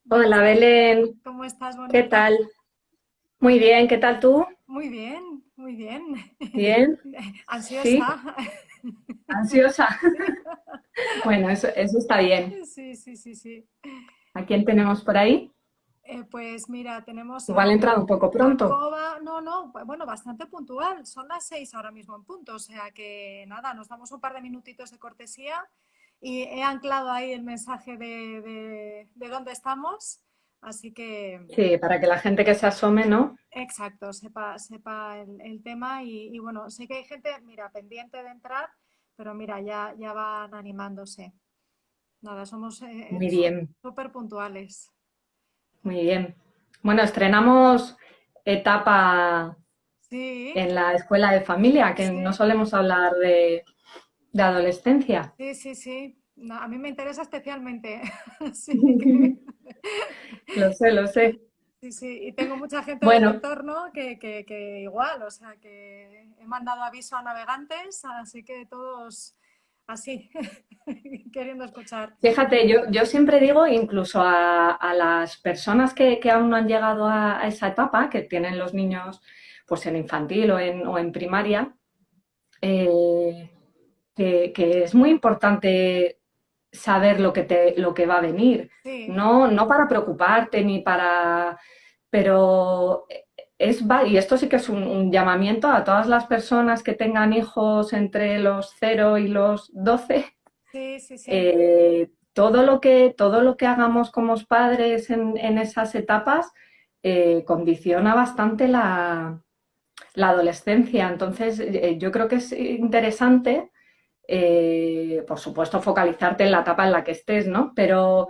Hola Buenas Belén, tardes. ¿Cómo estás, ¿qué bonita? tal? Muy bien, ¿qué tal tú? Muy bien, muy bien. Bien, sí, Ansiosa. ansiosa. Sí, Bueno, eso está bien. sí, sí, sí, sí. ¿A quién tenemos por ahí? Pues mira, tenemos Igual he entrado un poco a pronto. Coba, no, no, bueno, bastante puntual. Son las 6 ahora mismo en punto, o sea que nada, nos damos un par de minutitos de cortesía y he anclado ahí el mensaje de dónde estamos, así que Sí, para que la gente que se asome, ¿no? exacto, sepa el tema y bueno, sé que hay gente, mira, pendiente de entrar, pero mira, ya van animándose. Nada, somos Muy bien, súper puntuales. muy bien. Bueno, estrenamos etapa Sí, en la escuela de familia, que no sí, solemos hablar de adolescencia. sí, sí, sí. No, a mí me interesa especialmente. Así que Lo sé, lo sé. sí, sí. Y tengo mucha gente del Bueno, entorno que igual, o sea, que he mandado aviso a navegantes, así que todos así, queriendo escuchar. fíjate, yo siempre digo, incluso a las personas que aún no han llegado a esa etapa, que tienen los niños pues en infantil o en primaria, eh, que es muy importante saber lo que va a venir. Sí, No para preocuparte ni para... Pero y esto sí que es un llamamiento a todas las personas que tengan hijos entre los 0 y los 12. sí, sí, sí. Todo lo que hagamos como padres en esas etapas condiciona bastante la adolescencia. Entonces, yo creo que es interesante, por supuesto, focalizarte en la etapa en la que estés, ¿no? Pero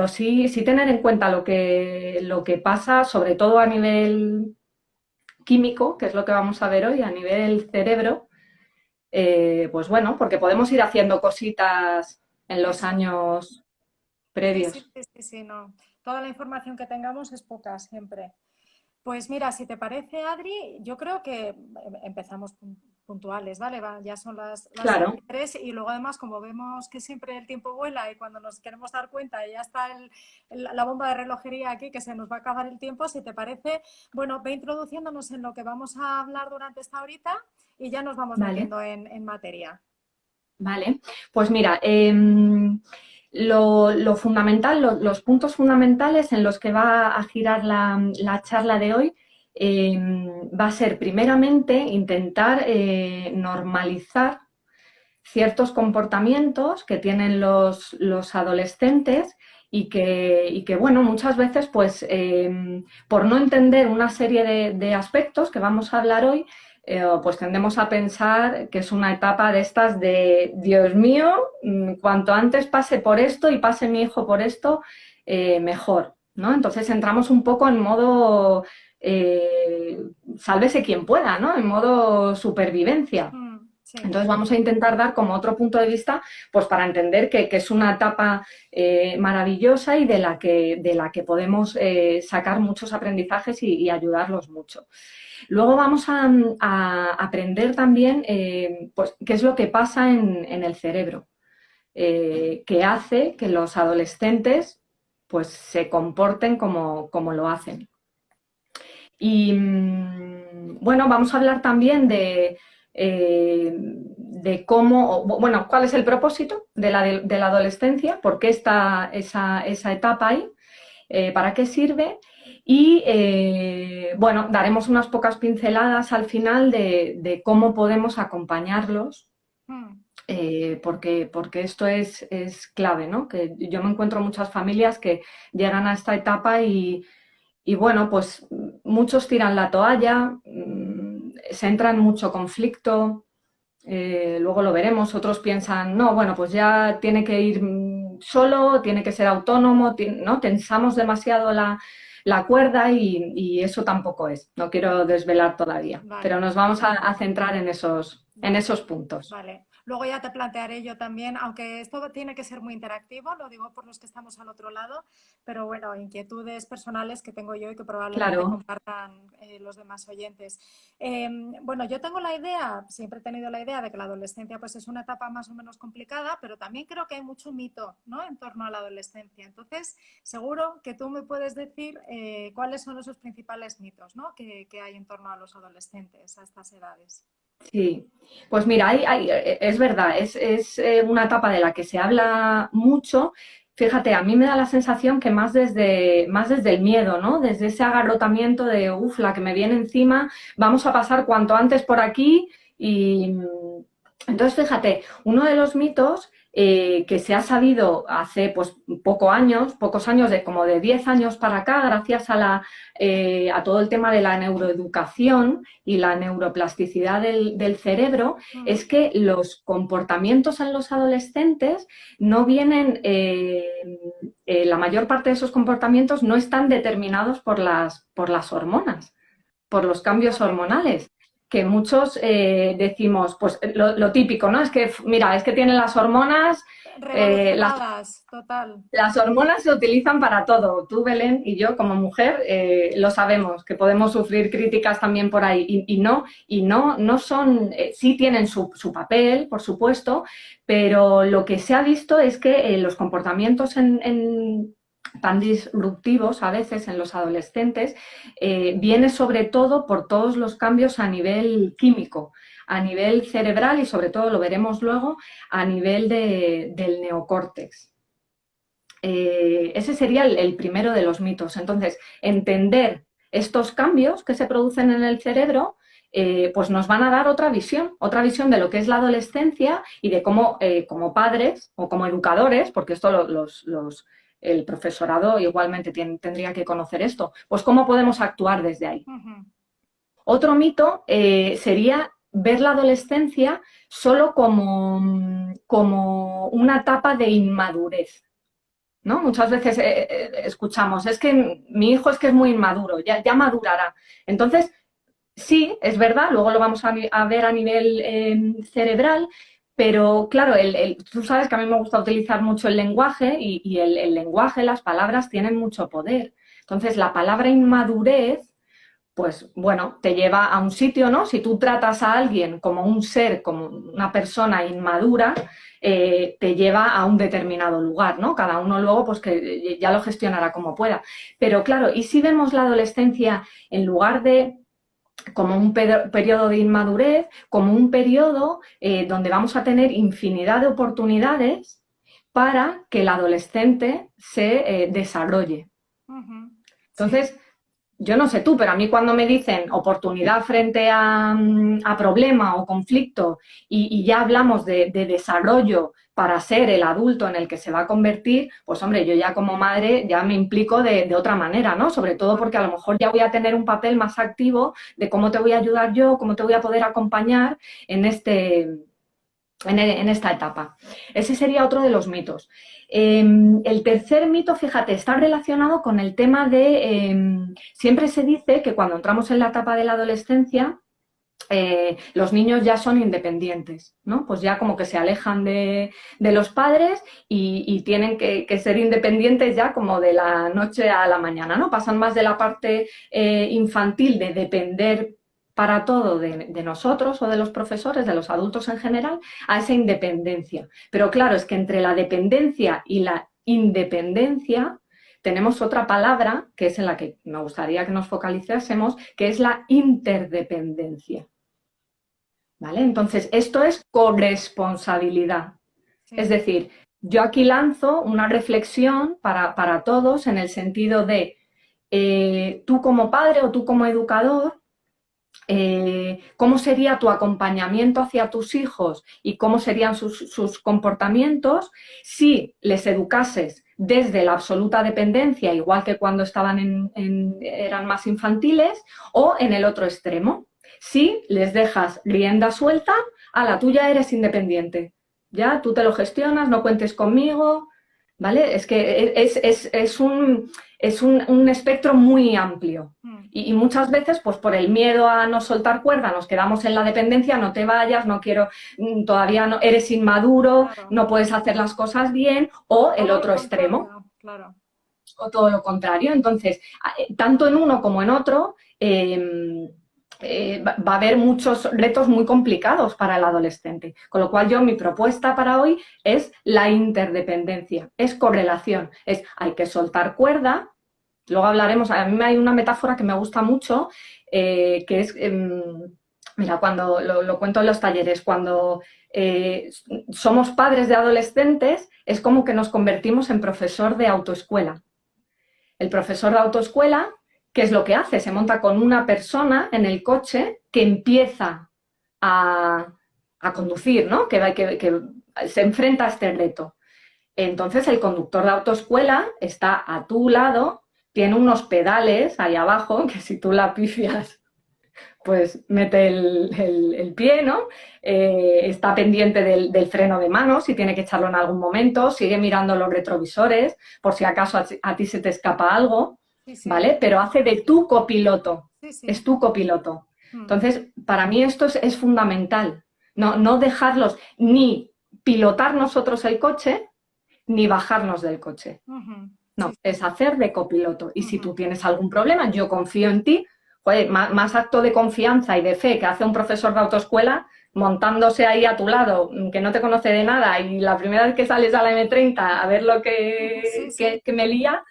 sí tener en cuenta lo que pasa, sobre todo a nivel químico, que es lo que vamos a ver hoy, a nivel cerebro, pues bueno, porque podemos ir haciendo cositas en los Eso. años Sí, sí, previos. sí, sí, sí, no. Toda la información que tengamos es poca siempre. Pues mira, si te parece, Adri, yo creo que empezamos puntuales, ¿vale? Ya son las Claro, 3 y luego además como vemos que siempre el tiempo vuela y cuando nos queremos dar cuenta ya está la bomba de relojería aquí que se nos va a acabar el tiempo, si te parece, bueno, ve introduciéndonos en lo que vamos a hablar durante esta horita y ya nos vamos vale, metiendo en materia. vale. Pues mira, lo fundamental, los puntos fundamentales en los que va a girar la charla de hoy va a ser primeramente intentar normalizar ciertos comportamientos que tienen los adolescentes y que, bueno, muchas veces, pues, por no entender una serie de aspectos que vamos a hablar hoy, pues tendemos a pensar que es una etapa de estas de, Dios mío, cuanto antes pase por esto y pase mi hijo por esto, mejor, ¿no? Entonces entramos un poco en modo, sálvese quien pueda, ¿no? En modo supervivencia. Sí, Entonces vamos a intentar dar como otro punto de vista, pues para entender que es una etapa maravillosa y de la que podemos sacar muchos aprendizajes y ayudarlos mucho. Luego vamos a aprender también pues, qué es lo que pasa en el cerebro, que hace que los adolescentes pues, se comporten como lo hacen. Y bueno, vamos a hablar también de cómo, bueno, cuál es el propósito de la adolescencia, por qué está esa etapa ahí, para qué sirve. Y bueno, daremos unas pocas pinceladas al final de cómo podemos acompañarlos, porque esto es clave, ¿no? Que yo me encuentro muchas familias que llegan a esta etapa y bueno, pues muchos tiran la toalla, se entra en mucho conflicto, luego lo veremos, otros piensan, no, bueno, pues ya tiene que ir solo, tiene que ser autónomo, ¿no? Tensamos demasiado la cuerda y eso tampoco es, no quiero desvelar todavía, pero vale, nos vamos a centrar en esos puntos. vale. Luego ya te plantearé yo también, aunque esto tiene que ser muy interactivo, lo digo por los que estamos al otro lado, pero bueno, inquietudes personales que tengo yo y que probablemente Claro, compartan los demás oyentes. Bueno, yo tengo la idea, siempre he tenido la idea de que la adolescencia pues es una etapa más o menos complicada, pero también creo que hay mucho mito, ¿no?, en torno a la adolescencia. Entonces, seguro que tú me puedes decir cuáles son esos principales mitos, ¿no?, que hay en torno a los adolescentes a estas edades. sí. Pues mira, es verdad, es una etapa de la que se habla mucho. Fíjate, a mí me da la sensación que más desde el miedo, ¿no? Desde ese agarrotamiento de, uff, la que me viene encima, vamos a pasar cuanto antes por aquí. Y entonces, fíjate, uno de los mitos que se ha sabido hace pues pocos años, como de 10 años para acá, gracias a todo el tema de la neuroeducación y la neuroplasticidad del cerebro, es que los comportamientos en los adolescentes no vienen, la mayor parte de esos comportamientos no están determinados por las hormonas, por los cambios Correcto. hormonales, que muchos decimos, pues lo típico, ¿no? Es que, mira, es que tienen las hormonas, las Revolucionadas, total. las hormonas se utilizan para todo. Tú, Belén, y yo como mujer lo sabemos, que podemos sufrir críticas también por ahí no son, sí tienen su papel, por supuesto, pero lo que se ha visto es que los comportamientos tan disruptivos a veces en los adolescentes viene sobre todo por todos los cambios a nivel químico, a nivel cerebral y sobre todo, lo veremos luego, a nivel del neocórtex. Ese sería el primero de los mitos. Entonces, entender estos cambios que se producen en el cerebro, pues nos van a dar otra visión de lo que es la adolescencia y de cómo, como padres o como educadores, porque esto el profesorado igualmente tendría que conocer esto, pues cómo podemos actuar desde ahí. Ujú. Otro mito sería ver la adolescencia solo como una etapa de inmadurez, ¿no? Muchas veces escuchamos, es que mi hijo es que es muy inmaduro, ya madurará. Entonces, sí, es verdad, luego lo vamos a ver a nivel cerebral, pero claro, tú sabes que a mí me gusta utilizar mucho el lenguaje y el lenguaje, las palabras tienen mucho poder. Entonces, la palabra inmadurez pues bueno, te lleva a un sitio, ¿no? Si tú tratas a alguien como un ser, como una persona inmadura, te lleva a un determinado lugar, ¿no? Cada uno luego, pues que ya lo gestionará como pueda. Pero claro, ¿y si vemos la adolescencia en lugar de como un periodo de inmadurez, como un periodo donde vamos a tener infinidad de oportunidades para que el adolescente se desarrolle? Ujú. Sí. Entonces, yo no sé tú, pero a mí cuando me dicen oportunidad frente a problema o conflicto y ya hablamos de desarrollo para ser el adulto en el que se va a convertir, pues hombre, yo ya como madre ya me implico de otra manera, ¿no? Sobre todo porque a lo mejor ya voy a tener un papel más activo de cómo te voy a ayudar yo, cómo te voy a poder acompañar en esta etapa. Ese sería otro de los mitos. El tercer mito, fíjate, está relacionado con el tema siempre se dice que cuando entramos en la etapa de la adolescencia, los niños ya son independientes, ¿no? Pues ya como que se alejan de los padres y tienen que ser independientes ya como de la noche a la mañana, ¿no? Pasan más de la parte infantil de depender para todo de nosotros o de los profesores, de los adultos en general, a esa independencia. Pero claro, es que entre la dependencia y la independencia tenemos otra palabra, que es en la que me gustaría que nos focalizásemos, que es la interdependencia. ¿Vale? Entonces, esto es corresponsabilidad. Es Sí. decir, yo aquí lanzo una reflexión para todos en el sentido de tú como padre o tú como educador, cómo sería tu acompañamiento hacia tus hijos y cómo serían sus comportamientos si les educases desde la absoluta dependencia, igual que cuando eran más infantiles, o en el otro extremo. Si les dejas rienda suelta, a la tuya eres independiente. Ya tú te lo gestionas, no cuentes conmigo. ¿vale? Es que es un espectro muy amplio. Y muchas veces, pues por el miedo a no soltar cuerda, nos quedamos en la dependencia, no te vayas, no quiero, todavía no, eres inmaduro, Claro. no puedes hacer las cosas bien, o el Todo lo otro extremo, contrario, claro. o todo lo contrario. Entonces, tanto en uno como en otro, va a haber muchos retos muy complicados para el adolescente. Con lo cual, mi propuesta para hoy es la interdependencia, es correlación, hay que soltar cuerda. Luego hablaremos, a mí hay una metáfora que me gusta mucho, que es, mira, cuando lo cuento en los talleres, cuando somos padres de adolescentes, es como que nos convertimos en profesor de autoescuela. El profesor de autoescuela, ¿qué es lo que hace? Se monta con una persona en el coche que empieza a conducir, ¿no? Que se enfrenta a este reto. Entonces el conductor de autoescuela está a tu lado, tiene unos pedales ahí abajo, que si tú la pifias, pues mete el pie, ¿no? Está pendiente del freno de mano, si tiene que echarlo en algún momento, sigue mirando los retrovisores, por si acaso a ti se te escapa algo, Sí, sí, ¿vale? Pero hace de tu copiloto, sí, sí. es tu copiloto. Entonces, para mí esto es fundamental, no dejarlos ni pilotar nosotros el coche, ni bajarnos del coche. No, Sí, sí. es hacer de copiloto. Y si tú Ujú. tienes algún problema, yo confío en ti. Joder, más acto de confianza y de fe que hace un profesor de autoescuela montándose ahí a tu lado, que no te conoce de nada, y la primera vez que sales a la M30 a ver lo Sí, que, sí. que, que me lía,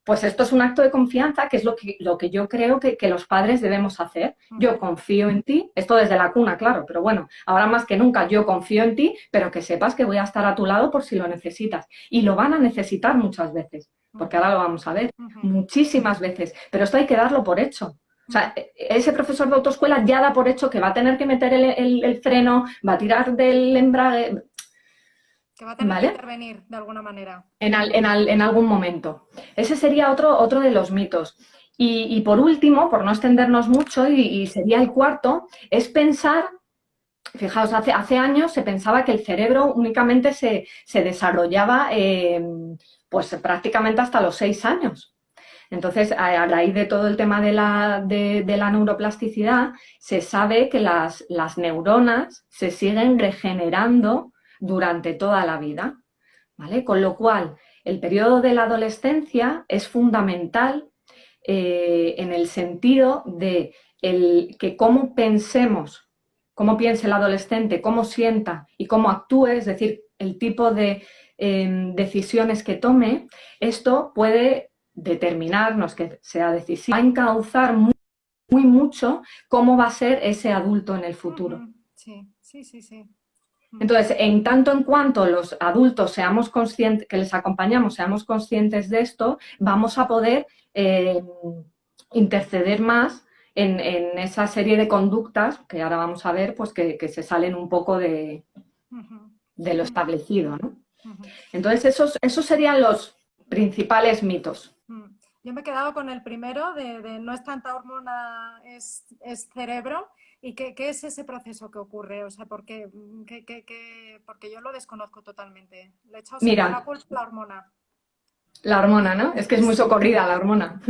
pues esto es un acto de confianza, que es lo que yo creo que los padres debemos hacer. Yo Ujú. confío en ti, esto desde la cuna, claro, pero bueno, ahora más que nunca yo confío en ti, pero que sepas que voy a estar a tu lado por si lo necesitas. Y lo van a necesitar muchas veces, porque Ujú. ahora lo vamos a ver, Ujú. muchísimas veces, pero esto hay que darlo por hecho. O sea, ese profesor de autoescuela ya da por hecho que va a tener que meter el freno, va a tirar del embrague, Que va a tener que ¿vale? intervenir de alguna manera. En algún momento. Ese sería otro de los mitos. Y por último, por no extendernos mucho, y sería el cuarto, es pensar, fijaos, hace años se pensaba que el cerebro únicamente se desarrollaba pues prácticamente hasta los 6 años. Entonces, a raíz de todo el tema de la neuroplasticidad, se sabe que las neuronas se siguen regenerando durante toda la vida. ¿Vale? Con lo cual, el periodo de la adolescencia es fundamental en el sentido de que cómo pensemos, cómo piense el adolescente, cómo sienta y cómo actúe, es decir, el tipo de decisiones que tome, esto puede determinar, no es que sea decisivo, va a encauzar muy mucho cómo va a ser ese adulto en el futuro. Ujú. Sí, sí, sí, sí. Entonces, en tanto en cuanto los adultos seamos conscientes, que les acompañamos, seamos conscientes de esto, vamos a poder interceder más en esa serie de conductas que ahora vamos a ver, pues que se salen un poco Ujú. de lo Ujú. establecido, ¿no? Ujú. Entonces, esos serían los principales mitos. Yo me he quedado con el primero de no es tanta hormona, es cerebro. ¿Y qué es ese proceso que ocurre? O sea, porque yo lo desconozco totalmente. Le he echado siempre la Mira, culpa a la hormona. la hormona, ¿no? Es que es muy socorrida la hormona.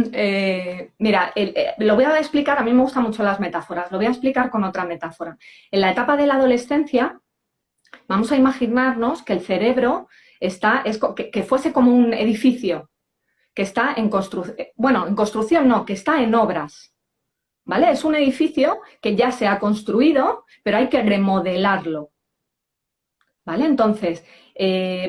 Mira, lo voy a explicar, a mí me gustan mucho las metáforas, lo voy a explicar con otra metáfora. En la etapa de la adolescencia, vamos a imaginarnos que el cerebro que fuese como un edificio que está en construcción, bueno, en construcción no, que está en obras, ¿vale? Es un edificio que ya se ha construido, pero hay que remodelarlo, ¿vale? Entonces,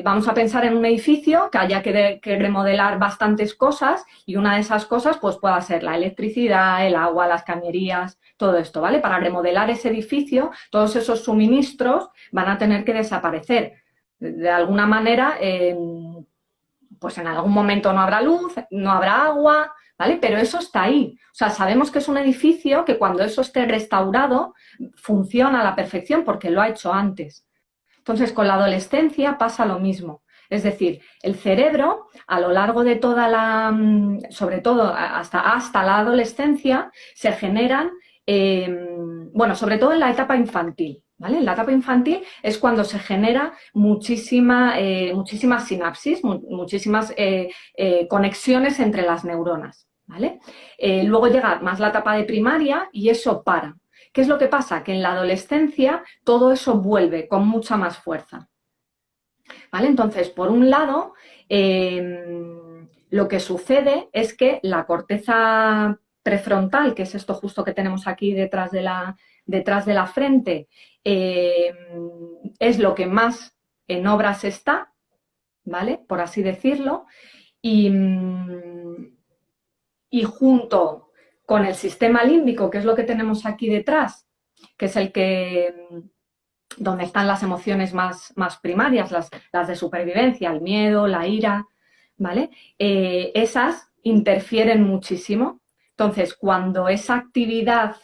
vamos a pensar en un edificio que haya que remodelar bastantes cosas y una de esas cosas pues pueda ser la electricidad, el agua, las cañerías, todo esto, ¿vale? Para remodelar ese edificio, todos esos suministros van a tener que desaparecer. De alguna manera, pues en algún momento no habrá luz, no habrá agua, ¿vale? Pero eso está ahí. O sea, sabemos que es un edificio que cuando eso esté restaurado funciona a la perfección porque lo ha hecho antes. Entonces, con la adolescencia pasa lo mismo. Es decir, el cerebro, a lo largo de sobre todo hasta la adolescencia, se generan, bueno, sobre todo en la etapa infantil, ¿vale? En la etapa infantil es cuando se genera muchísimas sinapsis, muchísimas conexiones entre las neuronas, ¿vale? Luego llega más la etapa de primaria y eso para. ¿Qué es lo que pasa? Que en la adolescencia todo eso vuelve con mucha más fuerza, ¿vale? Entonces, por un lado, lo que sucede es que la corteza prefrontal, que es esto justo que tenemos aquí detrás de la frente, es lo que más en obras está, ¿vale? Por así decirlo, y, y junto con el sistema límbico, que es lo que tenemos aquí detrás, que es el que donde están las emociones más primarias, las de supervivencia, el miedo, la ira, ¿vale? Esas interfieren muchísimo. Entonces, cuando esa actividad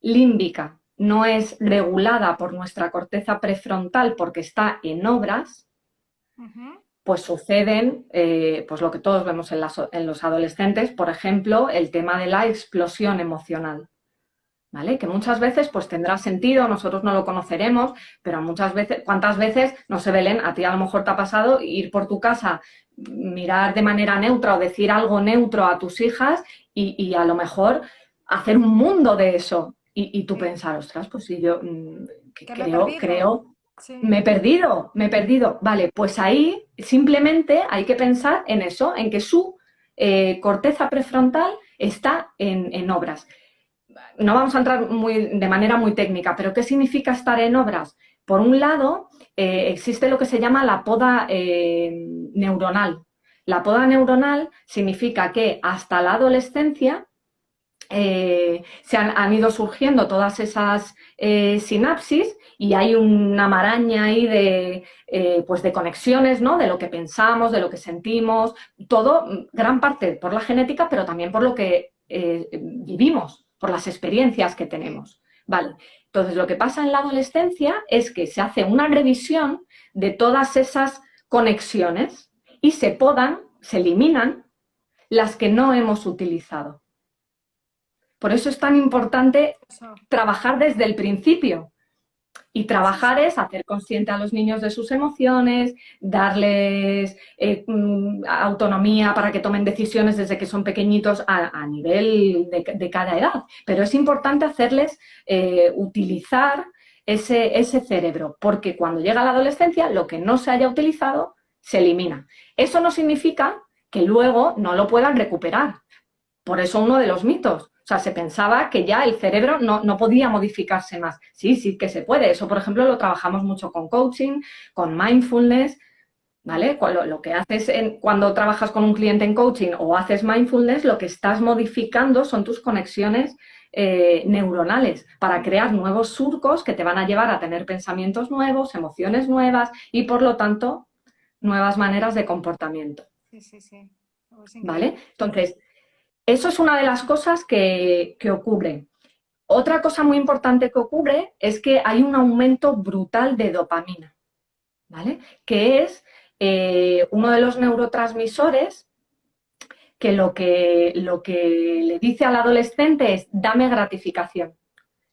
límbica no es regulada por nuestra corteza prefrontal porque está en obras, pues suceden pues lo que todos vemos en los adolescentes, por ejemplo, el tema de la explosión emocional. ¿Vale? Que muchas veces pues tendrá sentido, nosotros no lo conoceremos, pero muchas veces, ¿cuántas veces, no sé, Belén, a ti a lo mejor te ha pasado ir por tu casa, mirar de manera neutra o decir algo neutro a tus hijas y a lo mejor hacer un mundo de eso y tú pensar, ostras, pues si yo creo, Sí. me he perdido. Vale, pues ahí simplemente hay que pensar en eso, en que su corteza prefrontal está en obras. No vamos a entrar de manera muy técnica, pero ¿qué significa estar en obras? Por un lado, existe lo que se llama la poda neuronal. La poda neuronal significa que hasta la adolescencia se han ido surgiendo todas esas sinapsis y hay una maraña ahí pues de conexiones, ¿no? De lo que pensamos, de lo que sentimos, todo, gran parte por la genética, pero también por lo que vivimos, por las experiencias que tenemos. Vale. Entonces, lo que pasa en la adolescencia es que se hace una revisión de todas esas conexiones y se podan, se eliminan las que no hemos utilizado. Por eso es tan importante trabajar desde el principio. Y trabajar es hacer consciente a los niños de sus emociones, darles autonomía para que tomen decisiones desde que son pequeñitos a nivel de cada edad. Pero es importante hacerles utilizar ese cerebro, porque cuando llega la adolescencia, lo que no se haya utilizado se elimina. Eso no significa que luego no lo puedan recuperar. Por eso uno de los mitos. O sea, se pensaba que ya el cerebro no podía modificarse más. Sí, sí que se puede. Eso, por ejemplo, lo trabajamos mucho con coaching, con mindfulness, ¿vale? Lo que haces cuando trabajas con un cliente en coaching o haces mindfulness, lo que estás modificando son tus conexiones neuronales para crear nuevos surcos que te van a llevar a tener pensamientos nuevos, emociones nuevas y, por lo tanto, nuevas maneras de comportamiento. Sí, sí, sí. ¿Vale? Entonces, eso es una de las cosas que ocurre. Otra cosa muy importante que ocurre es que hay un aumento brutal de dopamina, ¿vale? Que es uno de los neurotransmisores que lo que le dice al adolescente es dame gratificación.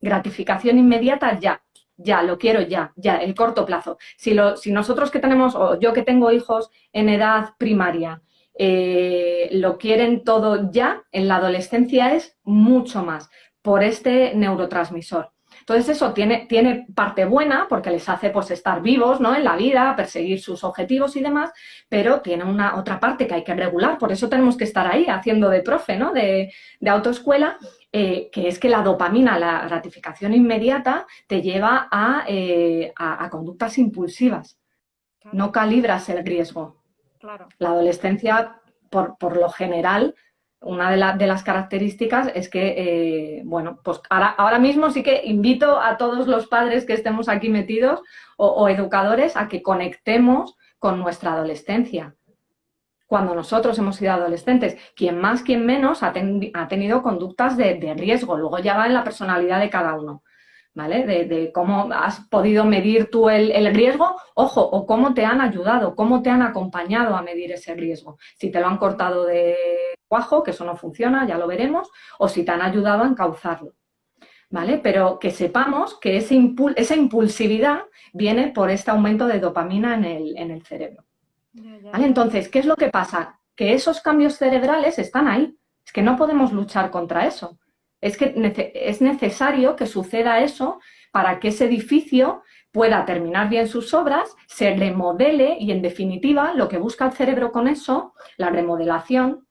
Gratificación inmediata ya, lo quiero ya, el corto plazo. Si nosotros que tenemos, o yo que tengo hijos en edad primaria, lo quieren todo ya, en la adolescencia es mucho más por este neurotransmisor. Entonces eso tiene parte buena porque les hace pues estar vivos, ¿no? En la vida, perseguir sus objetivos y demás, pero tiene una otra parte que hay que regular, por eso tenemos que estar ahí haciendo de profe, ¿no? De autoescuela, que es que la dopamina, la gratificación inmediata, te lleva a conductas impulsivas. Claro. No calibras el riesgo. Claro. La adolescencia, por lo general, una de las características es que, bueno, pues ahora mismo sí que invito a todos los padres que estemos aquí metidos o educadores a que conectemos con nuestra adolescencia. Cuando nosotros hemos sido adolescentes, quien más, quien menos ha tenido conductas de riesgo. Luego ya va en la personalidad de cada uno. ¿Vale? De cómo has podido medir tú el riesgo, ojo, o cómo te han ayudado, cómo te han acompañado a medir ese riesgo. Si te lo han cortado de cuajo, que eso no funciona, ya lo veremos, o si te han ayudado a encauzarlo. ¿vale? Pero que sepamos que esa impulsividad viene por este aumento de dopamina en el cerebro. Ya, ya, ¿Vale? ya. Entonces, ¿qué es lo que pasa? Que esos cambios cerebrales están ahí. Es que no podemos luchar contra eso. Es que es necesario que suceda eso para que ese edificio pueda terminar bien sus obras, se remodele y, en definitiva, lo que busca el cerebro con eso, la remodelación,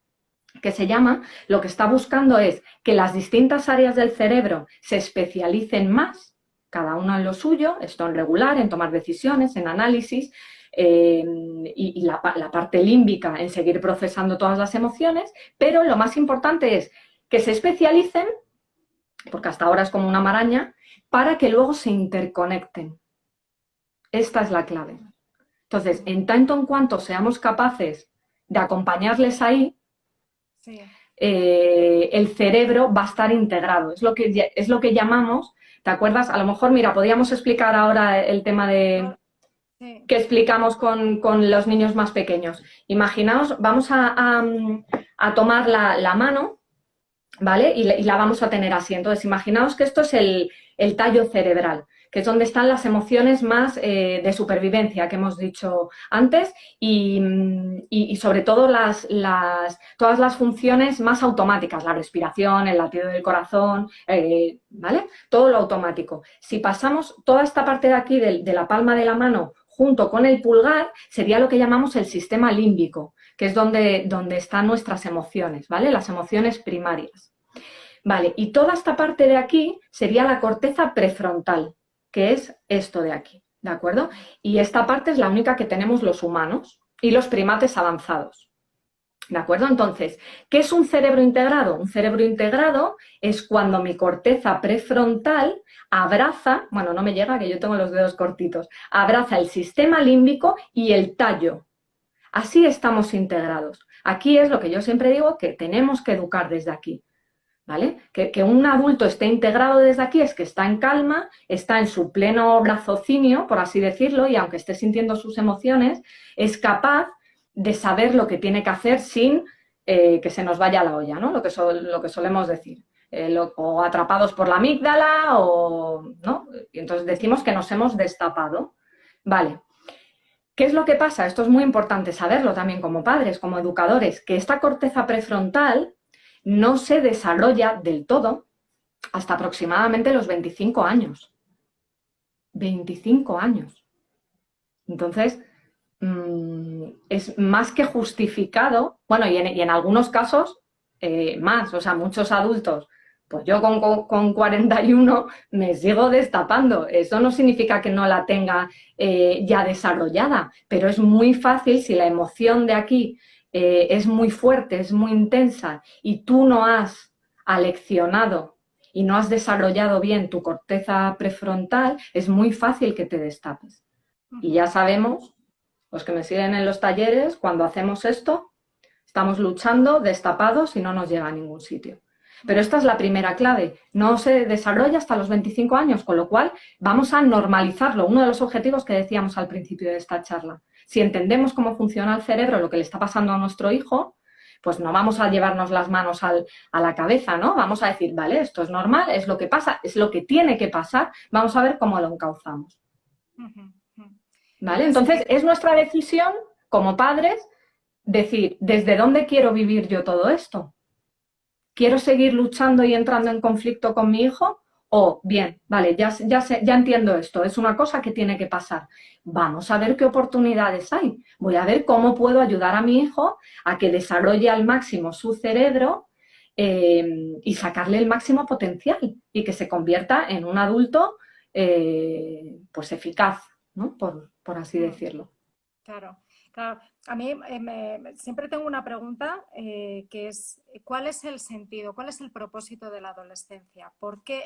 que se llama, lo que está buscando es que las distintas áreas del cerebro se especialicen más, cada una en lo suyo, esto en regular, en tomar decisiones, en análisis, y la parte límbica en seguir procesando todas las emociones, pero lo más importante es que se especialicen, porque hasta ahora es como una maraña, para que luego se interconecten. Esta es la clave. Entonces, en tanto en cuanto seamos capaces de acompañarles ahí, Sí. el cerebro va a estar integrado. Es lo que llamamos, ¿te acuerdas? A lo mejor, mira, podríamos explicar ahora el tema de Sí. que explicamos con los niños más pequeños. Imaginaos, vamos a tomar la mano, ¿vale? Y la vamos a tener así. Entonces, imaginaos que esto es el tallo cerebral, que es donde están las emociones más de supervivencia que hemos dicho antes y sobre todo todas las funciones más automáticas, la respiración, el latido del corazón, ¿vale? Todo lo automático. Si pasamos toda esta parte de aquí de la palma de la mano junto con el pulgar, sería lo que llamamos el sistema límbico, que es donde están nuestras emociones, ¿vale? Las emociones primarias. Vale, y toda esta parte de aquí sería la corteza prefrontal, que es esto de aquí, ¿de acuerdo? Y esta parte es la única que tenemos los humanos y los primates avanzados. ¿De acuerdo? Entonces, ¿qué es un cerebro integrado? Un cerebro integrado es cuando mi corteza prefrontal abraza, bueno, no me llega que yo tengo los dedos cortitos, abraza el sistema límbico y el tallo. Así estamos integrados. Aquí es lo que yo siempre digo, que tenemos que educar desde aquí. ¿Vale? Que un adulto esté integrado desde aquí es que está en calma, está en su pleno raciocinio, por así decirlo, y aunque esté sintiendo sus emociones, es capaz de saber lo que tiene que hacer sin que se nos vaya la olla, ¿no? Lo que solemos decir. O atrapados por la amígdala, o, ¿no? Y entonces decimos que nos hemos destapado. Vale. ¿Qué es lo que pasa? Esto es muy importante saberlo también como padres, como educadores, que esta corteza prefrontal no se desarrolla del todo hasta aproximadamente los 25 años. 25 años. Entonces, es más que justificado, bueno, y en algunos casos más, o sea, muchos adultos, pues yo con 41 me sigo destapando. Eso no significa que no la tenga ya desarrollada, pero es muy fácil si la emoción de aquí es muy fuerte, es muy intensa y tú no has aleccionado y no has desarrollado bien tu corteza prefrontal, es muy fácil que te destapes. Y ya sabemos, los que me siguen en los talleres, cuando hacemos esto, estamos luchando destapados y no nos llega a ningún sitio. Pero esta es la primera clave. No se desarrolla hasta los 25 años, con lo cual vamos a normalizarlo. Uno de los objetivos que decíamos al principio de esta charla. Si entendemos cómo funciona el cerebro, lo que le está pasando a nuestro hijo, pues no vamos a llevarnos las manos a la cabeza, ¿no? Vamos a decir, vale, esto es normal, es lo que pasa, es lo que tiene que pasar, vamos a ver cómo lo encauzamos. ¿Vale? Entonces, es nuestra decisión como padres decir, ¿desde dónde quiero vivir yo todo esto? ¿Quiero seguir luchando y entrando en conflicto con mi hijo? O, bien, vale, ya entiendo esto, es una cosa que tiene que pasar. Vamos a ver qué oportunidades hay. Voy a ver cómo puedo ayudar a mi hijo a que desarrolle al máximo su cerebro y sacarle el máximo potencial y que se convierta en un adulto pues eficaz, ¿no? Por así decirlo. Claro, claro. A mí siempre tengo una pregunta que es, ¿cuál es el sentido, cuál es el propósito de la adolescencia?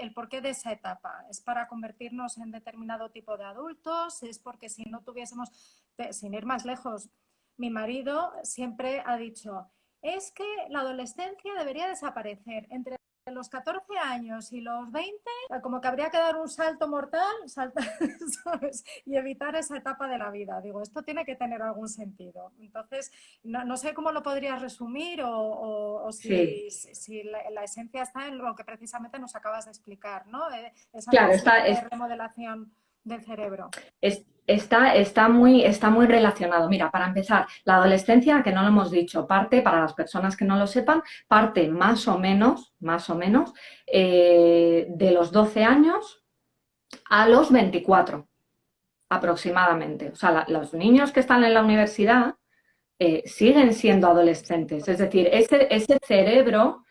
¿El porqué de esa etapa? ¿Es para convertirnos en determinado tipo de adultos? ¿Es porque si no tuviésemos, sin ir más lejos, mi marido siempre ha dicho, es que la adolescencia debería desaparecer. Entre los 14 años y los 20, como que habría que dar un salto mortal, ¿sabes? Y evitar esa etapa de la vida. Digo, esto tiene que tener algún sentido. Entonces, no sé cómo lo podrías resumir o Sí, si la esencia está en lo que precisamente nos acabas de explicar, ¿no? Esa claro, necesidad de remodelación del cerebro. está muy relacionado. Mira, para empezar, la adolescencia, que no lo hemos dicho, parte, para las personas que no lo sepan, parte más o menos, de los 12 años a los 24 aproximadamente. O sea, los niños que están en la universidad siguen siendo adolescentes. Es decir, ese cerebro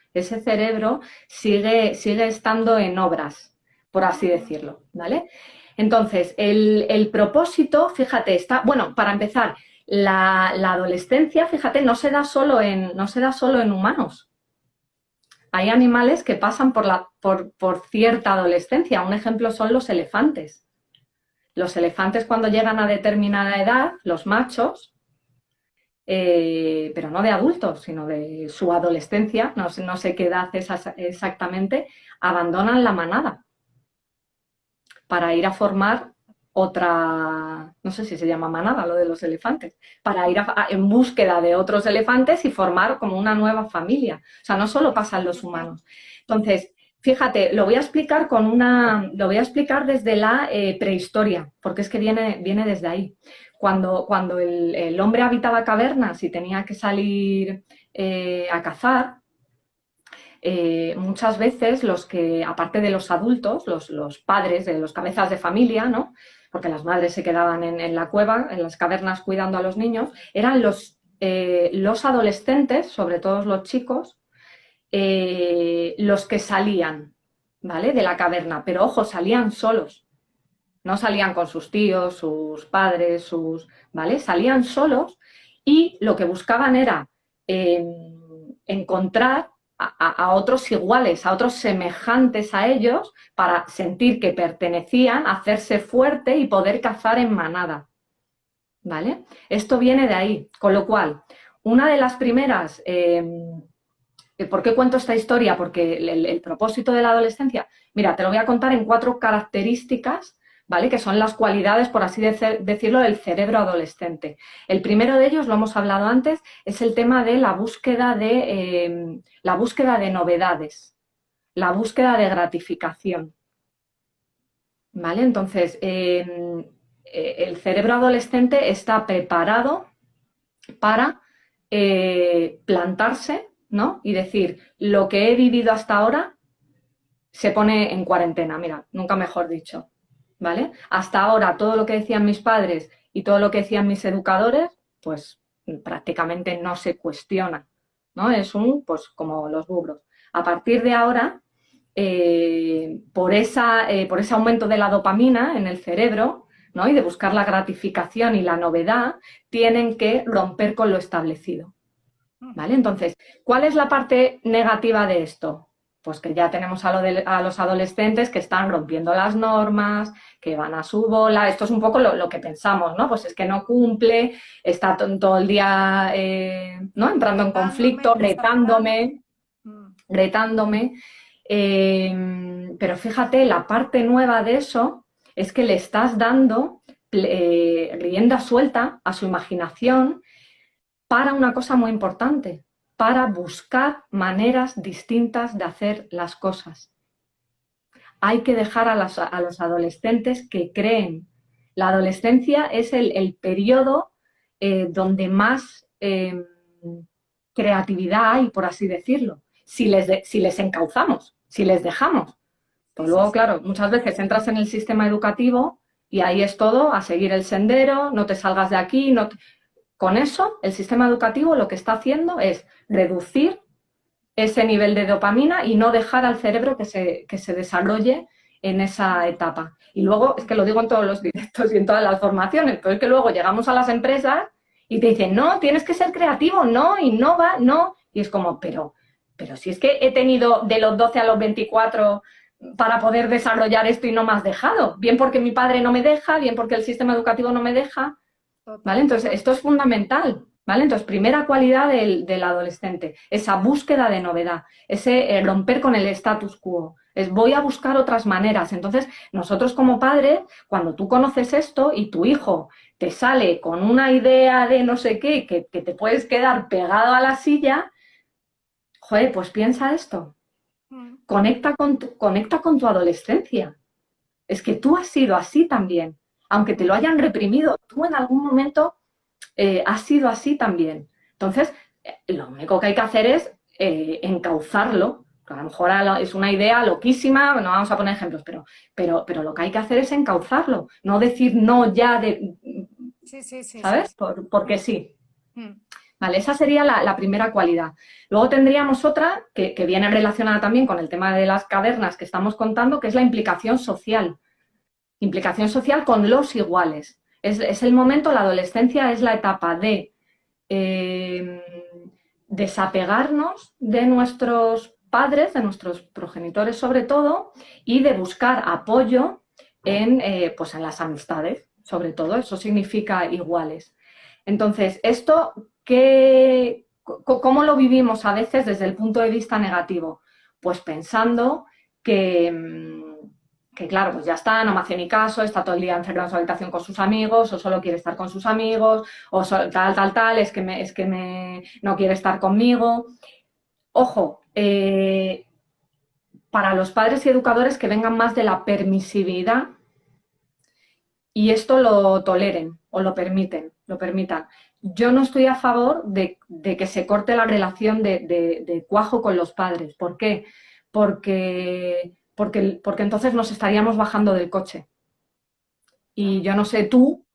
sigue estando en obras, por así decirlo, ¿vale? Entonces, el propósito, fíjate, está, bueno, para empezar, la adolescencia, fíjate, no se da solo en humanos. Hay animales que pasan por cierta adolescencia. Un ejemplo son los elefantes. Los elefantes cuando llegan a determinada edad, los machos, pero no de adultos, sino de su adolescencia, no sé qué edad es exactamente, abandonan la manada para ir a formar otra, no sé si se llama manada lo de los elefantes, para ir en búsqueda de otros elefantes y formar como una nueva familia. O sea, no solo pasa en los humanos. Entonces, fíjate, lo voy a explicar desde la prehistoria, porque es que viene desde ahí. Cuando el hombre habitaba cavernas y tenía que salir a cazar, muchas veces los que, aparte de los adultos, los padres de los cabezas de familia, ¿no? Porque las madres se quedaban en la cueva, en las cavernas cuidando a los niños, eran los adolescentes, sobre todo los chicos, los que salían, ¿vale? De la caverna, pero ojo, salían solos. No salían con sus tíos, sus padres, ¿vale? Salían solos y lo que buscaban era encontrar a otros iguales, a otros semejantes a ellos para sentir que pertenecían, hacerse fuerte y poder cazar en manada, ¿vale? Esto viene de ahí, con lo cual, una de las primeras... ¿por qué cuento esta historia? Porque el propósito de la adolescencia, mira, te lo voy a contar en 4 características, ¿vale? Que son las cualidades, por así decirlo, del cerebro adolescente. El primero de ellos, lo hemos hablado antes, es el tema de la búsqueda de novedades, la búsqueda de gratificación, ¿vale? Entonces, el cerebro adolescente está preparado para plantarse, ¿no? Y decir, lo que he vivido hasta ahora se pone en cuarentena, mira, nunca mejor dicho, ¿vale? Hasta ahora todo lo que decían mis padres y todo lo que decían mis educadores, pues prácticamente no se cuestiona, ¿no? Pues como los burros. A partir de ahora, por ese aumento de la dopamina en el cerebro, ¿no? Y de buscar la gratificación y la novedad, tienen que romper con lo establecido, ¿vale? Entonces, ¿cuál es la parte negativa de esto? Pues que ya tenemos a los adolescentes que están rompiendo las normas, que van a su bola. Esto es un poco lo que pensamos, ¿no? Pues es que no cumple, está todo el día, ¿no? Entrando en conflicto, retándome. Pero fíjate, la parte nueva de eso es que le estás dando rienda suelta a su imaginación para una cosa muy importante, para buscar maneras distintas de hacer las cosas. Hay que dejar a los adolescentes que creen. La adolescencia es el periodo donde más creatividad hay, por así decirlo, si les encauzamos, si les dejamos. Pues luego, claro, muchas veces entras en el sistema educativo y ahí es todo a seguir el sendero, no te salgas de aquí, Con eso, el sistema educativo lo que está haciendo es reducir ese nivel de dopamina y no dejar al cerebro que se desarrolle en esa etapa. Y luego, es que lo digo en todos los directos y en todas las formaciones, pero es que luego llegamos a las empresas y te dicen, no, tienes que ser creativo, no, innova, no. Y es como, pero si es que he tenido de los 12 a los 24 para poder desarrollar esto y no me has dejado. Bien porque mi padre no me deja, bien porque el sistema educativo no me deja. ¿Vale? Entonces, esto es fundamental. ¿vale? Entonces, primera cualidad del adolescente, esa búsqueda de novedad, ese romper con el status quo, es voy a buscar otras maneras. Entonces, nosotros como padres, cuando tú conoces esto y tu hijo te sale con una idea de no sé qué, que te puedes quedar pegado a la silla, joder, pues piensa esto, conecta con tu adolescencia. Es que tú has sido así también. Aunque te lo hayan reprimido, tú en algún momento has sido así también. Entonces, lo único que hay que hacer es encauzarlo. A lo mejor es una idea loquísima, no vamos a poner ejemplos, pero lo que hay que hacer es encauzarlo, no decir no ya de, Sí, sí, sí, sí, ¿sabes? sí. Porque sí. Vale, esa sería la primera cualidad. Luego tendríamos otra que viene relacionada también con el tema de las cavernas que estamos contando, que es la implicación social. Implicación social con los iguales. Es el momento, la adolescencia es la etapa de desapegarnos de nuestros padres, de nuestros progenitores sobre todo, y de buscar apoyo pues en las amistades, sobre todo. Eso significa iguales. Entonces, esto, ¿cómo lo vivimos a veces desde el punto de vista negativo? Pues pensando que claro, pues ya está, no me hace ni caso, está todo el día encerrado en su habitación con sus amigos, o solo quiere estar con sus amigos, o tal, no quiere estar conmigo. Ojo, para los padres y educadores que vengan más de la permisividad y esto lo toleren o lo permitan. Yo no estoy a favor de que se corte la relación de cuajo con los padres. ¿Por qué? Porque entonces nos estaríamos bajando del coche. Y yo no sé tú,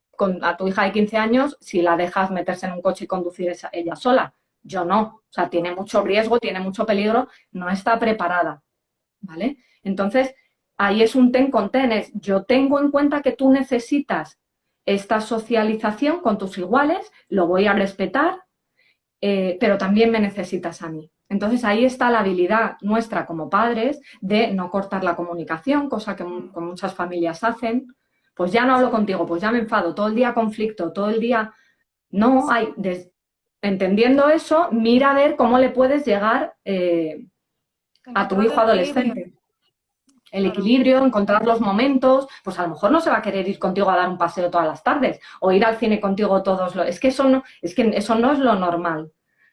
a tu hija de 15 años, si la dejas meterse en un coche y conducir ella sola. Yo no. O sea, tiene mucho riesgo, tiene mucho peligro, no está preparada. ¿Vale? Entonces, ahí es un ten con ten, es yo tengo en cuenta que tú necesitas esta socialización con tus iguales, lo voy a respetar, pero también me necesitas a mí. Entonces ahí está la habilidad nuestra como padres de no cortar la comunicación, cosa que con muchas familias hacen. Pues ya no hablo contigo, pues ya me enfado, todo el día conflicto, todo el día... No, entendiendo eso, mira a ver cómo le puedes llegar a tu hijo adolescente. El equilibrio, encontrar los momentos, pues a lo mejor no se va a querer ir contigo a dar un paseo todas las tardes o ir al cine contigo todos los... Es que eso no es lo normal,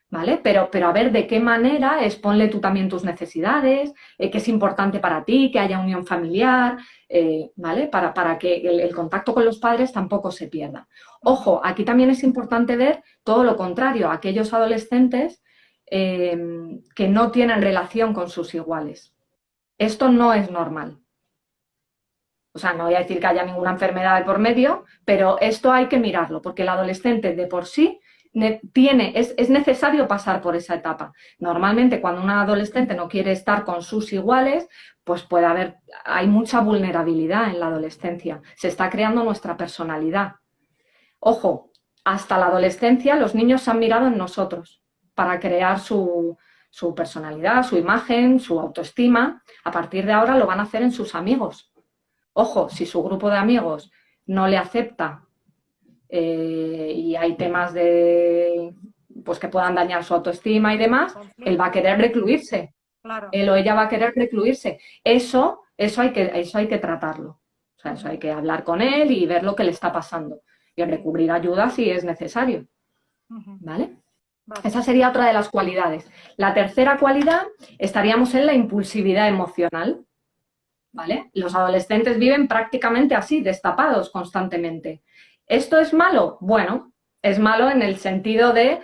¿vale? Pero a ver de qué manera exponle tú también tus necesidades, que es importante para ti, que haya unión familiar, ¿vale? Para que el contacto con los padres tampoco se pierda. Ojo, aquí también es importante ver todo lo contrario, aquellos adolescentes que no tienen relación con sus iguales. Esto no es normal. O sea, no voy a decir que haya ninguna enfermedad de por medio, pero esto hay que mirarlo, porque el adolescente de por sí es necesario pasar por esa etapa. Normalmente cuando un adolescente no quiere estar con sus iguales, pues hay mucha vulnerabilidad en la adolescencia. Se está creando nuestra personalidad. Ojo, hasta la adolescencia los niños se han mirado en nosotros para crear su personalidad, su imagen, su autoestima. A partir de ahora lo van a hacer en sus amigos. Ojo, si su grupo de amigos no le acepta y hay temas pues que puedan dañar su autoestima y demás, él va a querer recluirse. Claro. Él o ella va a querer recluirse. Eso hay que tratarlo. O sea, eso hay que hablar con él y ver lo que le está pasando. Y recurrir ayuda si es necesario. ¿Vale? Esa sería otra de las cualidades. La tercera cualidad, estaríamos en la impulsividad emocional. ¿Vale? Los adolescentes viven prácticamente así, destapados constantemente. ¿Esto es malo? Bueno, es malo en el sentido de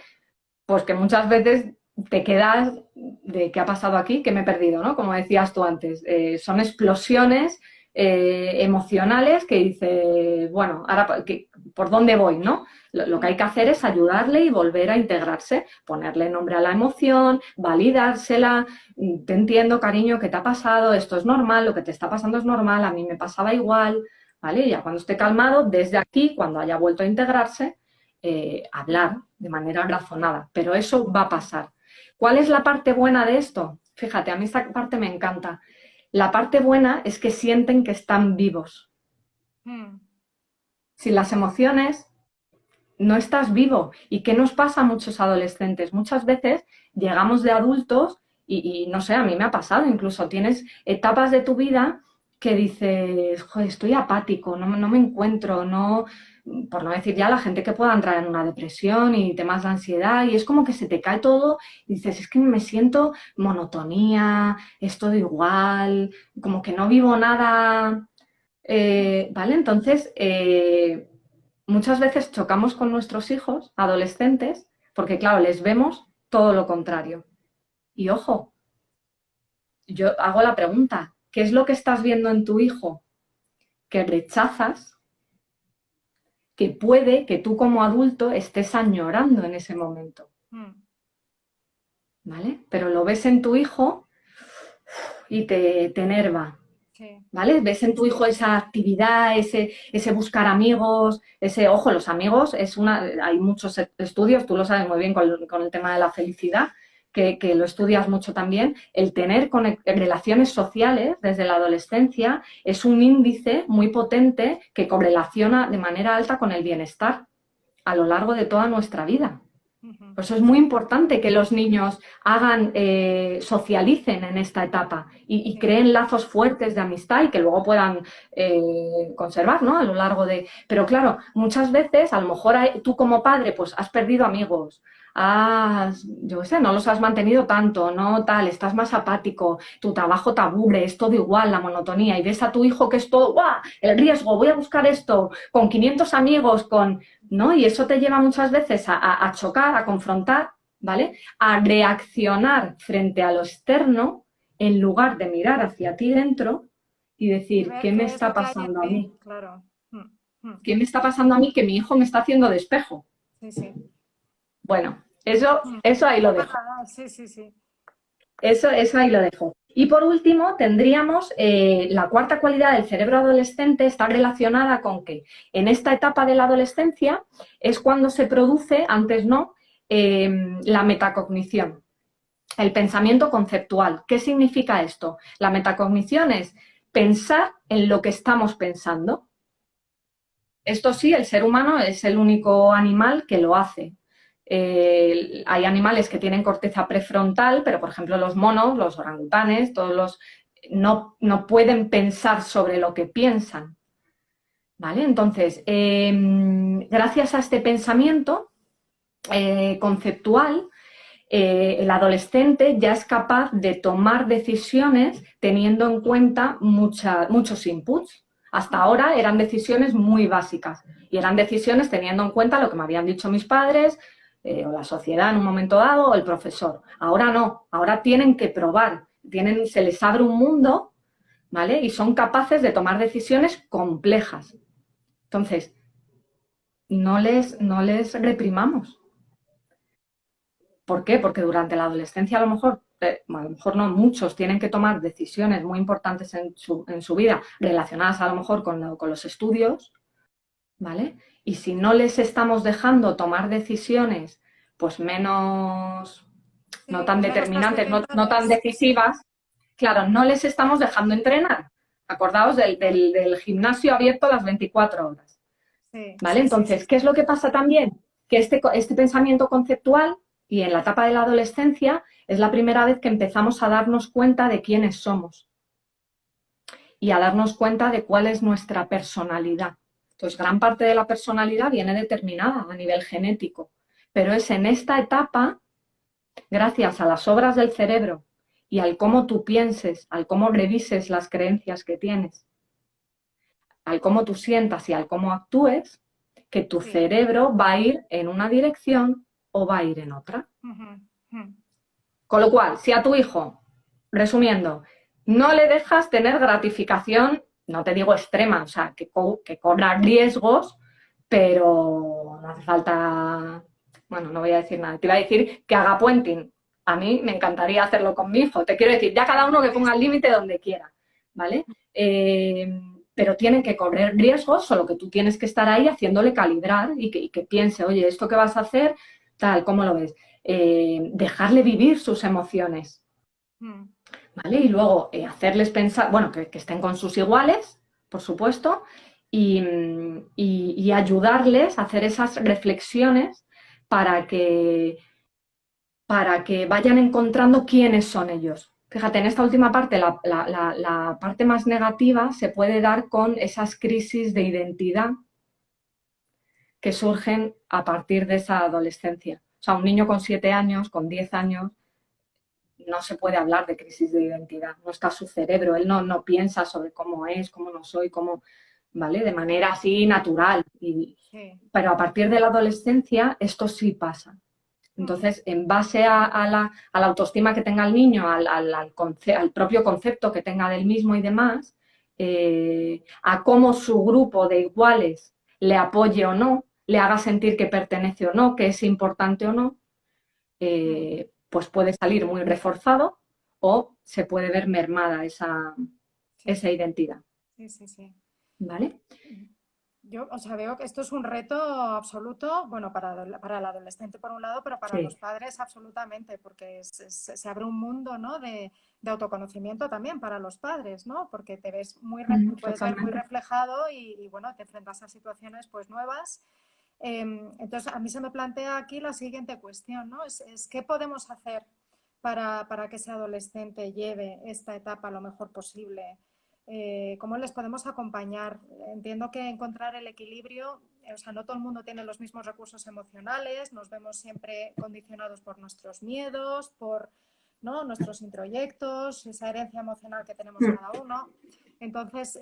pues que muchas veces te quedas de qué ha pasado aquí, que me he perdido, ¿no? Como decías tú antes, son explosiones emocionales que dices, bueno, ahora ¿por dónde voy, no? Lo que hay que hacer es ayudarle y volver a integrarse, ponerle nombre a la emoción, validársela, te entiendo, cariño, ¿qué te ha pasado? Esto es normal, lo que te está pasando es normal, a mí me pasaba igual, ¿vale? Y ya cuando esté calmado, desde aquí, cuando haya vuelto a integrarse, hablar de manera razonada, pero eso va a pasar. ¿Cuál es la parte buena de esto? Fíjate, a mí esta parte me encanta. La parte buena es que sienten que están vivos. Sin las emociones, no estás vivo. ¿Y qué nos pasa a muchos adolescentes? Muchas veces llegamos de adultos y no sé, a mí me ha pasado, incluso tienes etapas de tu vida que dices, joder, estoy apático, no me encuentro, no, por no decir ya la gente que pueda entrar en una depresión y temas de ansiedad, y es como que se te cae todo y dices, es que me siento monotonía, es todo igual, como que no vivo nada, ¿vale? Entonces, muchas veces chocamos con nuestros hijos, adolescentes, porque claro, les vemos todo lo contrario. Y ojo, yo hago la pregunta, ¿qué es lo que estás viendo en tu hijo que rechazas, que puede que tú como adulto estés añorando en ese momento? ¿Vale? Pero lo ves en tu hijo y te enerva. Sí. ¿Vale? Ves en tu hijo esa actividad, ese buscar amigos, ojo, los amigos, hay muchos estudios, tú lo sabes muy bien con el tema de la felicidad, que lo estudias mucho también, el tener relaciones sociales desde la adolescencia es un índice muy potente que correlaciona de manera alta con el bienestar a lo largo de toda nuestra vida. Por eso es muy importante que los niños socialicen en esta etapa y creen lazos fuertes de amistad y que luego puedan conservar, ¿no? A lo largo de... Pero claro, muchas veces, a lo mejor tú como padre, pues has perdido amigos, yo qué sé, no los has mantenido tanto, no tal, estás más apático, tu trabajo te aburre, es todo igual, la monotonía, y ves a tu hijo que es todo, ¡guau! El riesgo, voy a buscar esto, con 500 amigos, ¿no? Y eso te lleva muchas veces a chocar, a confrontar, ¿vale? A reaccionar frente a lo externo en lugar de mirar hacia ti dentro y decir, ¿qué me está pasando a mí? Claro. ¿Qué me está pasando a mí que mi hijo me está haciendo de espejo? Sí, sí. Bueno, eso ahí lo dejo. Sí, sí, sí. Eso ahí lo dejo. Y por último, tendríamos la cuarta cualidad del cerebro adolescente, está relacionada con que en esta etapa de la adolescencia es cuando se produce, antes no, la metacognición, el pensamiento conceptual. ¿Qué significa esto? La metacognición es pensar en lo que estamos pensando. Esto sí, el ser humano es el único animal que lo hace. Hay animales que tienen corteza prefrontal, pero por ejemplo los monos, los orangutanes, no pueden pensar sobre lo que piensan. ¿Vale? Entonces, gracias a este pensamiento conceptual, el adolescente ya es capaz de tomar decisiones teniendo en cuenta muchos inputs. Hasta ahora eran decisiones muy básicas y eran decisiones teniendo en cuenta lo que me habían dicho mis padres, o la sociedad en un momento dado, o el profesor. Ahora no, ahora tienen que probar, se les abre un mundo, ¿vale? Y son capaces de tomar decisiones complejas. Entonces, no les reprimamos. ¿Por qué? Porque durante la adolescencia a lo mejor no, muchos tienen que tomar decisiones muy importantes en su vida relacionadas a lo mejor con los estudios, ¿vale? Y si no les estamos dejando tomar decisiones pues menos, no tan determinantes, no tan decisivas, claro, no les estamos dejando entrenar. Acordaos del gimnasio abierto las 24 horas. ¿Vale? Entonces, ¿qué es lo que pasa también? Que este pensamiento conceptual y en la etapa de la adolescencia es la primera vez que empezamos a darnos cuenta de quiénes somos y a darnos cuenta de cuál es nuestra personalidad. Entonces, gran parte de la personalidad viene determinada a nivel genético, pero es en esta etapa, gracias a las obras del cerebro y al cómo tú pienses, al cómo revises las creencias que tienes, al cómo tú sientas y al cómo actúes, que tu cerebro va a ir en una dirección o va a ir en otra. Con lo cual, si a tu hijo, resumiendo, no le dejas tener gratificación, no te digo extrema, o sea, que corra riesgos, pero no hace falta, bueno, no voy a decir nada, te iba a decir que haga puenting. A mí me encantaría hacerlo con mi hijo, te quiero decir, ya cada uno que ponga el límite donde quiera, ¿vale? Pero tienen que correr riesgos, solo que tú tienes que estar ahí haciéndole calibrar y que piense, oye, esto que vas a hacer, tal, ¿cómo lo ves? Dejarle vivir sus emociones, ¿vale? Y luego hacerles pensar, bueno, que estén con sus iguales, por supuesto, y ayudarles a hacer esas reflexiones para que vayan encontrando quiénes son ellos. Fíjate, en esta última parte, la parte más negativa se puede dar con esas crisis de identidad que surgen a partir de esa adolescencia. O sea, un niño con 7 años, con 10 años, no se puede hablar de crisis de identidad. No está su cerebro, él no piensa sobre cómo es, cómo no soy, cómo, ¿vale? De manera así natural. Sí. Pero a partir de la adolescencia esto sí pasa. Entonces, en base a la autoestima que tenga el niño, al propio concepto que tenga del mismo y demás, a cómo su grupo de iguales le apoye o no, le haga sentir que pertenece o no, que es importante o no, pues puede salir muy reforzado o se puede ver mermada esa identidad. Sí, sí, sí. ¿Vale? Yo, o sea, veo que esto es un reto absoluto, bueno, para el adolescente por un lado, pero para Sí. los padres absolutamente, porque se abre un mundo, ¿no? de autoconocimiento también para los padres, ¿no? Porque te ves te puedes ver muy Totalmente. reflejado y, bueno, te enfrentas a situaciones pues nuevas. Entonces, a mí se me plantea aquí la siguiente cuestión, ¿no? Es ¿qué podemos hacer para que ese adolescente lleve esta etapa lo mejor posible? ¿Cómo les podemos acompañar? Entiendo que encontrar el equilibrio, o sea, no todo el mundo tiene los mismos recursos emocionales, nos vemos siempre condicionados por nuestros miedos, por, ¿no? nuestros introyectos, esa herencia emocional que tenemos cada uno. Entonces,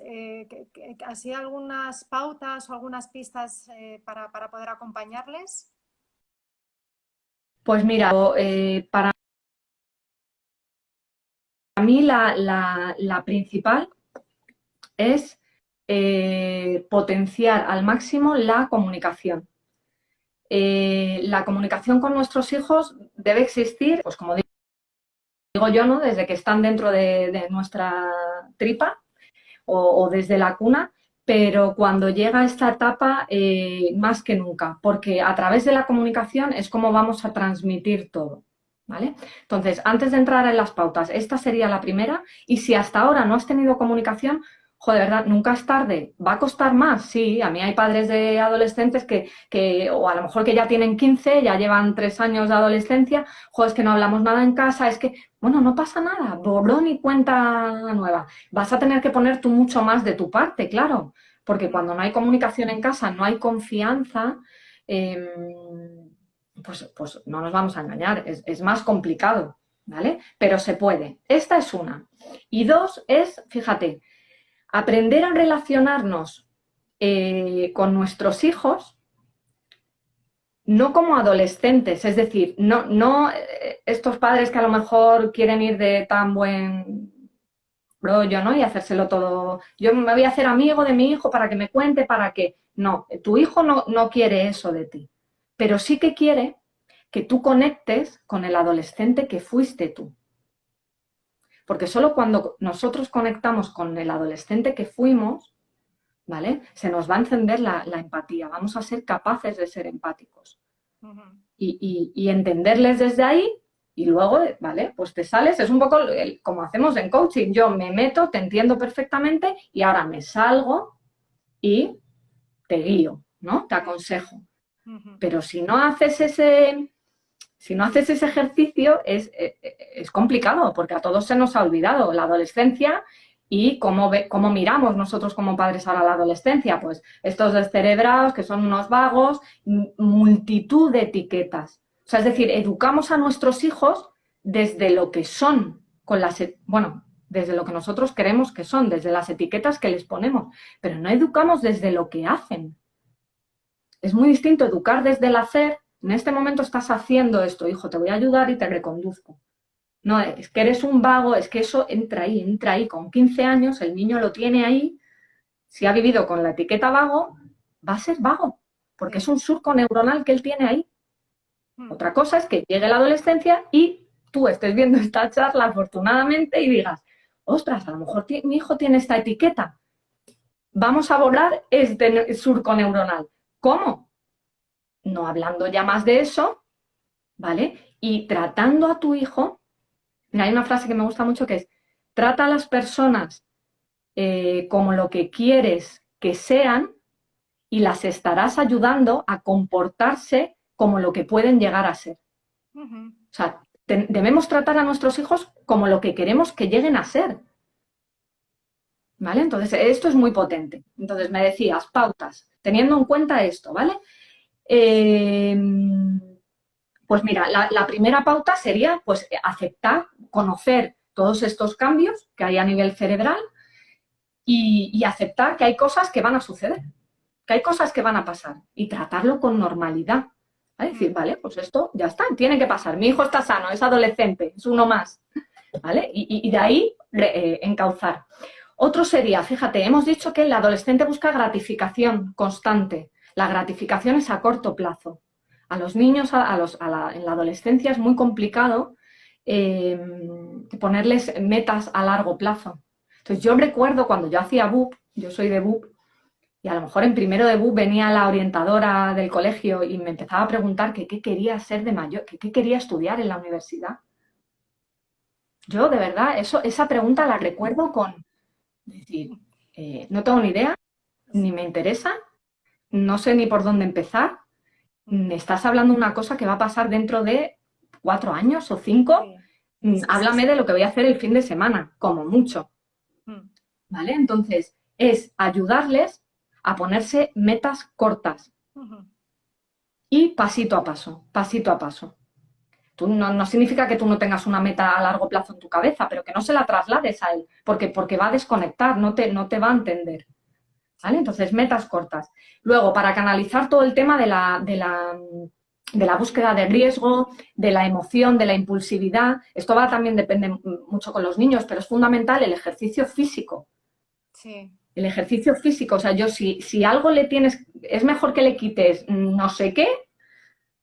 ¿así algunas pautas o algunas pistas para poder acompañarles? Pues mira, para mí la principal es potenciar al máximo la comunicación. La comunicación con nuestros hijos debe existir, pues como digo yo, ¿no? Desde que están dentro de nuestra tripa o desde la cuna, pero cuando llega esta etapa, más que nunca, porque a través de la comunicación es como vamos a transmitir todo. ¿Vale? Entonces, antes de entrar en las pautas, esta sería la primera, y si hasta ahora no has tenido comunicación, joder, de verdad, nunca es tarde. ¿Va a costar más? Sí, a mí hay padres de adolescentes o a lo mejor que ya tienen 15, ya llevan 3 años de adolescencia, joder, es que no hablamos nada en casa, es que, bueno, no pasa nada, borrón y cuenta nueva. Vas a tener que poner tú mucho más de tu parte, claro, porque cuando no hay comunicación en casa, no hay confianza, pues no nos vamos a engañar, es más complicado, ¿vale? Pero se puede. Esta es una. Y dos es, fíjate, aprender a relacionarnos con nuestros hijos no como adolescentes, es decir, no estos padres que a lo mejor quieren ir de tan buen rollo, ¿no? Y hacérselo todo. Yo me voy a hacer amigo de mi hijo para que me cuente, para que. No, tu hijo no quiere eso de ti, pero sí que quiere que tú conectes con el adolescente que fuiste tú. Porque solo cuando nosotros conectamos con el adolescente que fuimos, ¿vale? Se nos va a encender la empatía, vamos a ser capaces de ser empáticos. Y entenderles desde ahí y luego, ¿vale? Pues te sales, es un poco como hacemos en coaching, yo me meto, te entiendo perfectamente y ahora me salgo y te guío, ¿no? Te aconsejo. Pero si no haces ese ejercicio es complicado porque a todos se nos ha olvidado la adolescencia y cómo miramos nosotros como padres ahora la adolescencia. Pues estos descerebrados que son unos vagos, multitud de etiquetas. O sea, es decir, educamos a nuestros hijos desde lo que son, desde lo que nosotros queremos que son, desde las etiquetas que les ponemos, pero no educamos desde lo que hacen. Es muy distinto educar desde el hacer. En este momento estás haciendo esto, hijo, te voy a ayudar y te reconduzco. No, es que eres un vago, es que eso entra ahí. Con 15 años el niño lo tiene ahí. Si ha vivido con la etiqueta vago, va a ser vago, porque es un surco neuronal que él tiene ahí. Otra cosa es que llegue la adolescencia y tú estés viendo esta charla, afortunadamente, y digas, ostras, a lo mejor mi hijo tiene esta etiqueta. Vamos a borrar este surco neuronal. ¿Cómo? No hablando ya más de eso, ¿vale? Y tratando a tu hijo, mira, hay una frase que me gusta mucho que es, trata a las personas como lo que quieres que sean y las estarás ayudando a comportarse como lo que pueden llegar a ser. O sea, debemos tratar a nuestros hijos como lo que queremos que lleguen a ser. ¿Vale? Entonces, esto es muy potente. Entonces, me decías, pautas, teniendo en cuenta esto, ¿vale? Pues mira, la primera pauta sería pues aceptar, conocer todos estos cambios que hay a nivel cerebral y aceptar que hay cosas que van a suceder, que hay cosas que van a pasar y tratarlo con normalidad. ¿Vale? Decir, vale, pues esto ya está, tiene que pasar. Mi hijo está sano, es adolescente, es uno más. ¿Vale? Y de ahí encauzar. Otro sería, fíjate, hemos dicho que el adolescente busca gratificación constante. La gratificación es a corto plazo. A los niños, en la adolescencia es muy complicado ponerles metas a largo plazo. Entonces, yo recuerdo cuando yo hacía BUP, yo soy de BUP, y a lo mejor en primero de BUP venía la orientadora del colegio y me empezaba a preguntar que qué quería ser de mayor, que qué quería estudiar en la universidad. Yo, de verdad, esa pregunta la recuerdo con decir, no tengo ni idea, ni me interesa, no sé ni por dónde empezar. Me estás hablando de una cosa que va a pasar dentro de 4 años o 5. Háblame de lo que voy a hacer el fin de semana, como mucho. ¿Vale? Entonces, es ayudarles a ponerse metas cortas y pasito a paso, pasito a paso. No significa que tú no tengas una meta a largo plazo en tu cabeza, pero que no se la traslades a él, porque va a desconectar, no te va a entender. ¿Vale? Entonces, metas cortas. Luego, para canalizar todo el tema de la búsqueda de riesgo, de la emoción, de la impulsividad, esto también depende mucho con los niños, pero es fundamental el ejercicio físico. Sí. El ejercicio físico, o sea, yo si algo le tienes, es mejor que le quites no sé qué,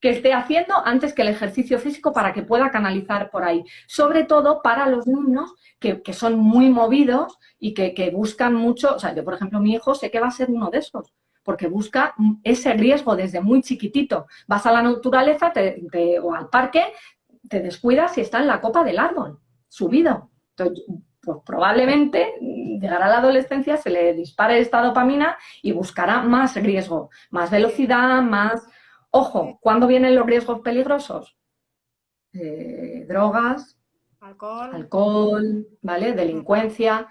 que esté haciendo antes que el ejercicio físico para que pueda canalizar por ahí. Sobre todo para los niños que son muy movidos y que buscan mucho. O sea, yo, por ejemplo, mi hijo sé que va a ser uno de esos, porque busca ese riesgo desde muy chiquitito. Vas a la naturaleza o al parque, te descuidas y está en la copa del árbol, subido. Entonces, pues probablemente llegará a la adolescencia, se le dispare esta dopamina y buscará más riesgo, más velocidad, más... Ojo, ¿cuándo vienen los riesgos peligrosos? Drogas, alcohol, ¿vale? Delincuencia.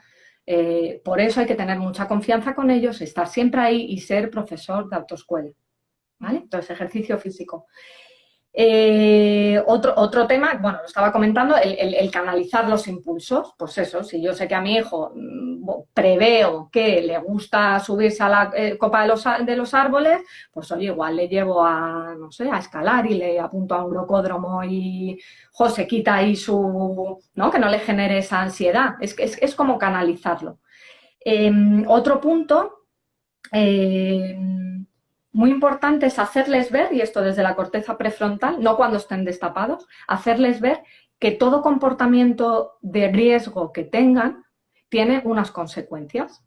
Por eso hay que tener mucha confianza con ellos, estar siempre ahí y ser profesor de autoescuela, ¿vale? Entonces, ejercicio físico. Otro tema, bueno, lo estaba comentando, el canalizar los impulsos. Pues eso, si yo sé que a mi hijo preveo que le gusta subirse a la copa de los árboles, pues oye, igual le llevo no sé, a escalar y le apunto a un rocódromo y se quita ahí ¿no? Que no le genere esa ansiedad. Es como canalizarlo. Otro punto muy importante es hacerles ver, y esto desde la corteza prefrontal, no cuando estén destapados, hacerles ver que todo comportamiento de riesgo que tengan tiene unas consecuencias.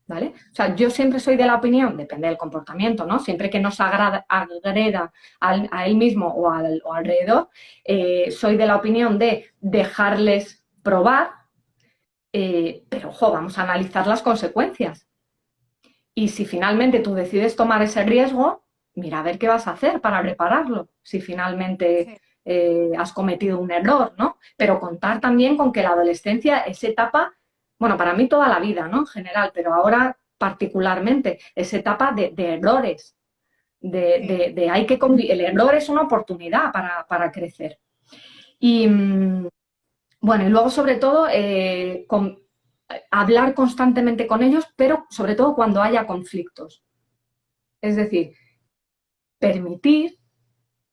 ¿Vale? O sea, yo siempre soy de la opinión, depende del comportamiento, ¿no? Siempre que no se agreda a él mismo o alrededor, soy de la opinión de dejarles probar, pero, ojo, vamos a analizar las consecuencias. Y si finalmente tú decides tomar ese riesgo, mira a ver qué vas a hacer para repararlo, si finalmente has cometido un error, ¿no? Pero contar también con que la adolescencia es etapa, bueno, para mí toda la vida, ¿no? En general, pero ahora particularmente, es etapa de errores, hay que convivir. El error es una oportunidad para crecer. Y, bueno, y luego sobre todo, hablar constantemente con ellos, pero sobre todo cuando haya conflictos. Es decir, permitir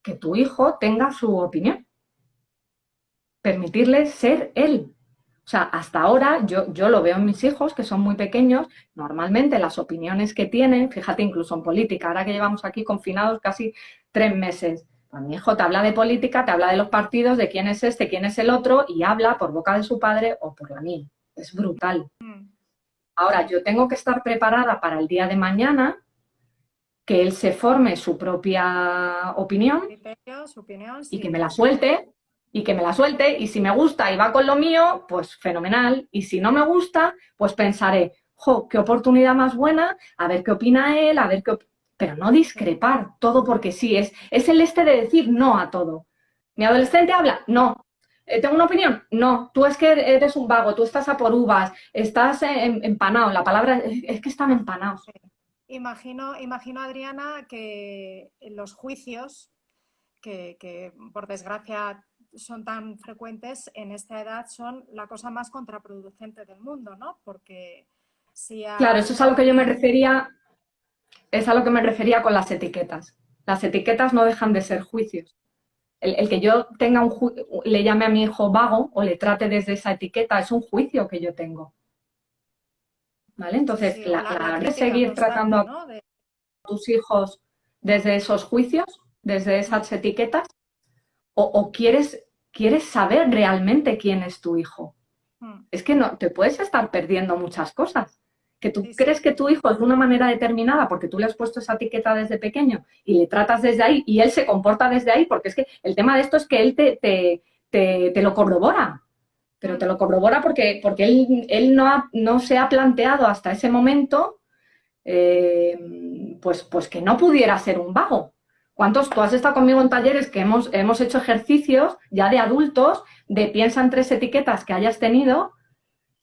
que tu hijo tenga su opinión. Permitirle ser él. O sea, hasta ahora yo lo veo en mis hijos, que son muy pequeños, normalmente las opiniones que tienen, fíjate, incluso en política, ahora que llevamos aquí confinados casi 3 meses, pues mi hijo te habla de política, te habla de los partidos, de quién es este, quién es el otro, y habla por boca de su padre o por la mía. Es brutal. Ahora, yo tengo que estar preparada para el día de mañana, que él se forme su propia opinión, y que me la suelte, y si me gusta y va con lo mío, pues fenomenal. Y si no me gusta, pues pensaré, jo, qué oportunidad más buena, a ver qué opina él, a ver qué pero no discrepar, todo porque sí, es el de decir no a todo. ¿Mi adolescente habla? No. ¿Tengo una opinión? No. Tú es que eres un vago, tú estás a por uvas, estás empanado. La palabra es que están empanados. Imagino, Adriana, que los juicios, que por desgracia son tan frecuentes en esta edad, son la cosa más contraproducente del mundo, ¿no? Porque si Claro, eso es a lo que yo me refería, es a lo que me refería con las etiquetas. Las etiquetas no dejan de ser juicios. El que yo tenga le llame a mi hijo vago o le trate desde esa etiqueta es un juicio que yo tengo. ¿Vale? Entonces, sí, la de crítica seguir constante, tratando a ¿no? tus hijos desde esos juicios, desde esas etiquetas, o quieres saber realmente quién es tu hijo. Es que no te puedes estar perdiendo muchas cosas. Que tú crees que tu hijo es de una manera determinada porque tú le has puesto esa etiqueta desde pequeño y le tratas desde ahí y él se comporta desde ahí, porque es que el tema de esto es que él te lo corrobora. Pero te lo corrobora porque él no se ha planteado hasta ese momento pues que no pudiera ser un vago. Tú has estado conmigo en talleres que hemos hecho ejercicios ya de adultos de piensa en 3 etiquetas que hayas tenido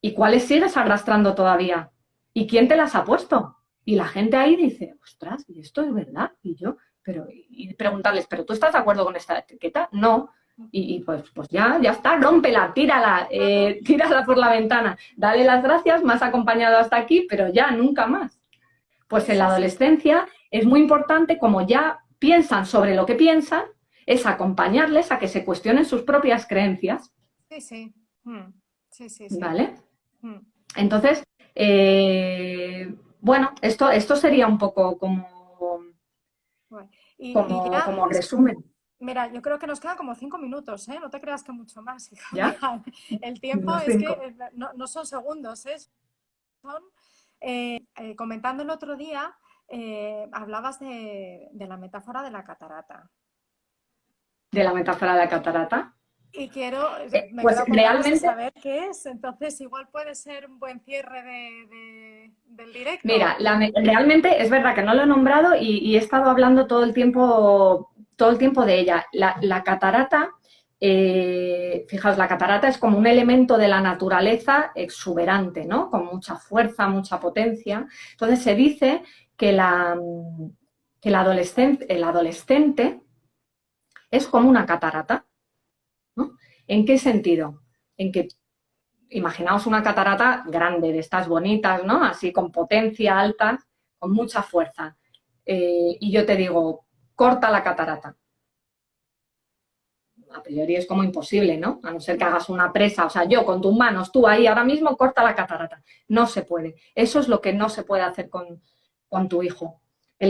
y cuáles sigues arrastrando todavía? ¿Y quién te las ha puesto? Y la gente ahí dice, ostras, ¿y esto es verdad? Y preguntarles, ¿pero tú estás de acuerdo con esta etiqueta? No. Y pues ya está, rómpela, tírala por la ventana. Dale las gracias, me has acompañado hasta aquí, pero ya, nunca más. Pues en la adolescencia es muy importante, como ya piensan sobre lo que piensan, es acompañarles a que se cuestionen sus propias creencias. Sí. ¿Vale? Entonces, bueno, esto sería un poco como resumen. Mira, yo creo que nos quedan como 5 minutos, ¿eh? No te creas que mucho más, hija. ¿Ya? El tiempo es que no son segundos, ¿eh? Son, comentando el otro día, hablabas de la metáfora de la catarata. ¿De la metáfora de la catarata? Y me pues quedo con realmente, ganas de saber qué es, entonces igual puede ser un buen cierre del directo. Mira, realmente es verdad que no lo he nombrado y he estado hablando todo el tiempo de ella. La catarata, fijaos, la catarata es como un elemento de la naturaleza exuberante, ¿no? Con mucha fuerza, mucha potencia. Entonces se dice que el adolescente es como una catarata, ¿no? ¿En qué sentido? En que imaginaos una catarata grande, de estas bonitas, ¿no? Así con potencia alta, con mucha fuerza. Y yo te digo, corta la catarata. A priori es como imposible, ¿no? A no ser que hagas una presa. O sea, yo con tus manos, tú ahí ahora mismo, corta la catarata. No se puede. Eso es lo que no se puede hacer con tu hijo.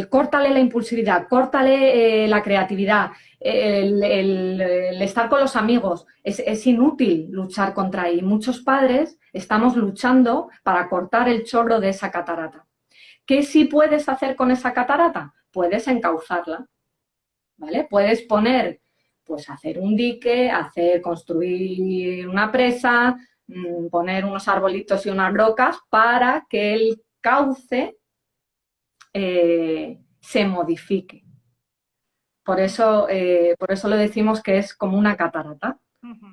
Córtale la impulsividad, córtale la creatividad, el estar con los amigos. Es inútil luchar contra él. Muchos padres estamos luchando para cortar el chorro de esa catarata. ¿Qué sí puedes hacer con esa catarata? Puedes encauzarla, ¿vale? Puedes hacer un dique, construir una presa, poner unos arbolitos y unas rocas para que el cauce se modifique. Por eso lo decimos que es como una catarata.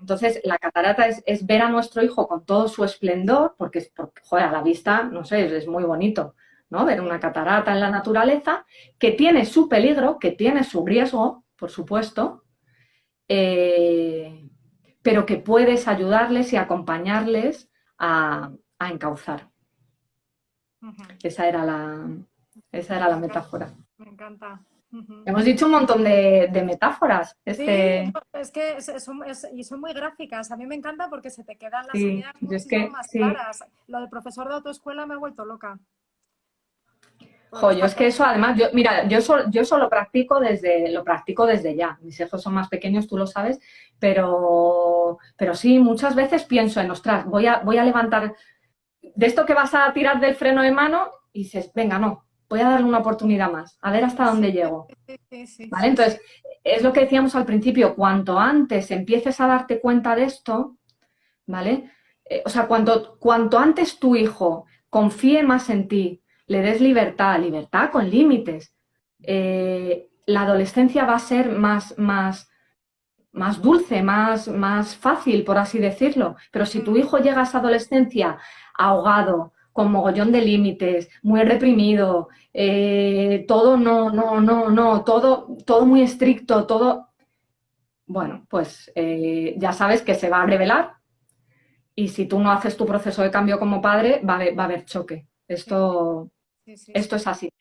Entonces, la catarata es ver a nuestro hijo con todo su esplendor, porque joder, a la vista, no sé, es muy bonito, ¿no? Ver una catarata en la naturaleza, que tiene su peligro, que tiene su riesgo, por supuesto, pero que puedes ayudarles y acompañarles a encauzar. Esa era la metáfora. Me encanta. Hemos dicho un montón de metáforas. Sí, es que son muy gráficas. A mí me encanta porque se te quedan las ideas muchísimo más claras. Lo del profesor de autoescuela me ha vuelto loca. Yo es que eso, además, yo solo lo practico desde ya. Mis hijos son más pequeños, tú lo sabes, pero sí, muchas veces pienso en, ostras, voy a levantar de esto que vas a tirar del freno de mano y dices, venga, no, voy a darle una oportunidad más, a ver hasta dónde llego. ¿Vale? Entonces, es lo que decíamos al principio, cuanto antes empieces a darte cuenta de esto, ¿vale? O sea, cuanto antes tu hijo confíe más en ti, le des libertad, libertad con límites, la adolescencia va a ser más dulce, más fácil, por así decirlo. Pero si tu hijo llega a esa adolescencia ahogado, con mogollón de límites, muy reprimido, todo no, todo muy estricto, todo, bueno, pues ya sabes que se va a rebelar y si tú no haces tu proceso de cambio como padre, va a haber choque. Sí, Esto sí, sí, es sí. así.